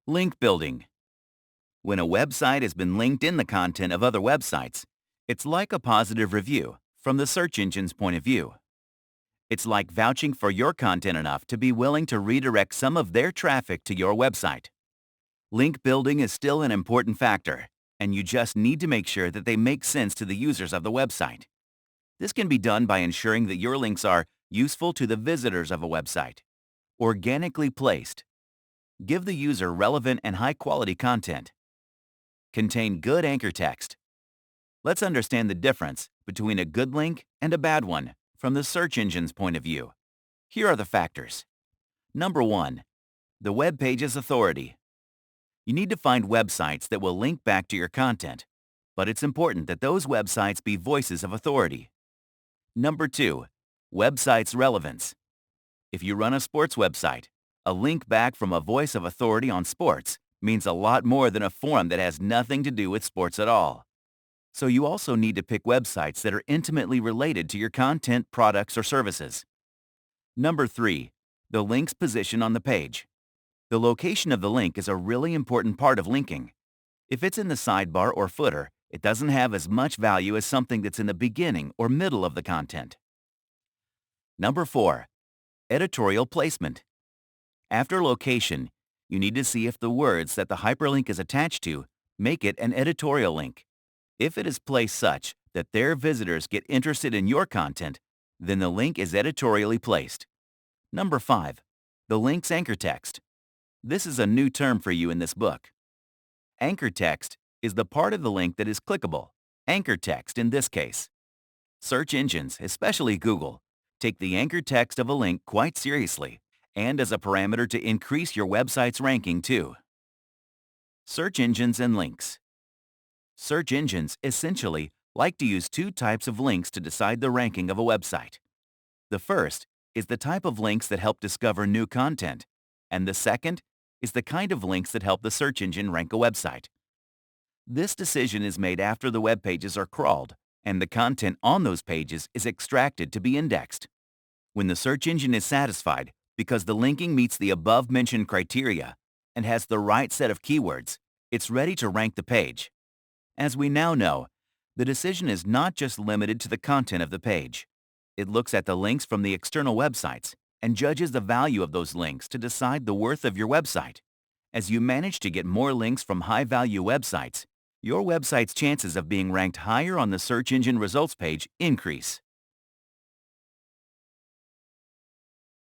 Link building. When a website has been linked in the content of other websites, it's like a positive review from the search engine's point of view. It's like vouching for your content enough to be willing to redirect some of their traffic to your website. Link building is still an important factor, and you just need to make sure that they make sense to the users of the website. This can be done by ensuring that your links are useful to the visitors of a website, organically placed, give the user relevant and high-quality content, contain good anchor text. Let's understand the difference between a good link and a bad one from the search engine's point of view. Here are the factors. Number 1. The web page's authority. You need to find websites that will link back to your content, but it's important that those websites be voices of authority. Number 2. Website's relevance. If you run a sports website, a link back from a voice of authority on sports means a lot more than a forum that has nothing to do with sports at all. So you also need to pick websites that are intimately related to your content, products, or services. Number 3. The link's position on the page. The location of the link is a really important part of linking. If it's in the sidebar or footer, it doesn't have as much value as something that's in the beginning or middle of the content. Number 4. Editorial placement. After location, you need to see if the words that the hyperlink is attached to make it an editorial link. If it is placed such that their visitors get interested in your content, then the link is editorially placed. Number 5. The link's anchor text. This is a new term for you in this book. Anchor text is the part of the link that is clickable. Anchor text in this case. Search engines, especially Google, take the anchor text of a link quite seriously and as a parameter to increase your website's ranking too. Search engines and links. Search engines essentially like to use two types of links to decide the ranking of a website. The first is the type of links that help discover new content, and the second is the kind of links that help the search engine rank a website. This decision is made after the web pages are crawled and the content on those pages is extracted to be indexed. When the search engine is satisfied because the linking meets the above-mentioned criteria and has the right set of keywords, it's ready to rank the page. As we now know, the decision is not just limited to the content of the page. It looks at the links from the external websites and judges the value of those links to decide the worth of your website. As you manage to get more links from high-value websites, your website's chances of being ranked higher on the search engine results page increase.